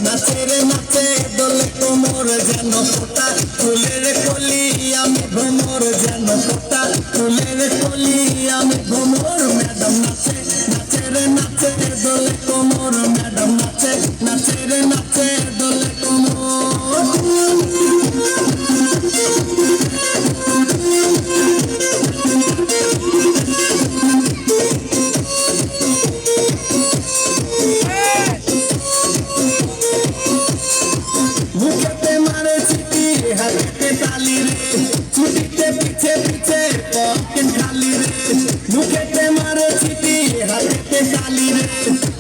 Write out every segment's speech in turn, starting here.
নাচে রে নাচে দোলে কোমর যেন ফোটা ফুলের কলি আমি ভ্রমর যেন ফোটা ফুলের কলি আমি ভ্রমর ম্যাডাম নাচে নাচে রে নাচে দোলে কোমর ম্যাডাম নাচে নাচে রে নাচে দোলে কোমর মুখেতে মারে চিঠি হাতে তালি রে ছুটিতে পিছে পিছে পকেট খালি রে মুখেতে মারে চিঠি হাতে তালি রে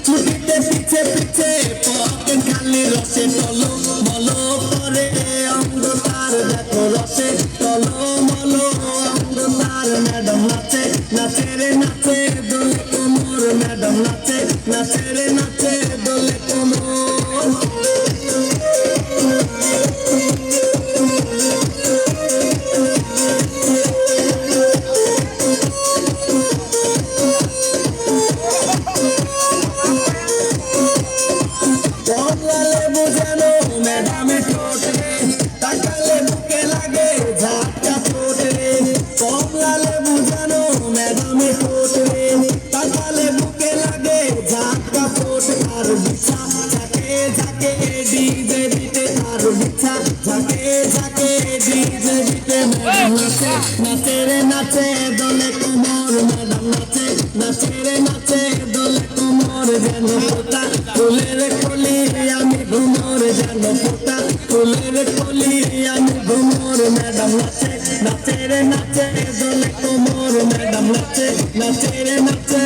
ছুটিতে পিছে পিছে পকেট খালি রসে টলো মলো করে অঙ্গ তার দেখো রসে টলো মলো অঙ্গ তার ম্যাডাম নাচে নাচে রে নাচে দোলে কোমর ম্যাডাম নাচে নাচে রে নাচে দোলে কোমর কমলালে বুঝানো ম্যাডামে ঠোঁট রে তাকালে বুকে লাগে ঝাঁকা ঠোঁট রে কমলালে বুঝানো ম্যাডামে ঠোঁট রে তাকালে বুকে লাগে ঝাঁকা ঠোঁট আর বিছা ঝাঁকে ঝাঁকে ডিজে বিটে আর বিছা ঝাঁকে ঝাঁকে ডিজে বিটে ম্যাডাম নাচে নাচে রে নাচে দোলে কোমর ম্যাডাম নাচে নাচে রে নাচে দোলে কোমর যেন ফোটা ফুলের কলি আমি ভ্রমর যেন ফোটা ফুলের কলি আমি ভ্রমর ম্যাডাম নাচে নাচে রে নাচে দোলে কোমর ম্যাডাম নাচে নাচে রে নাচে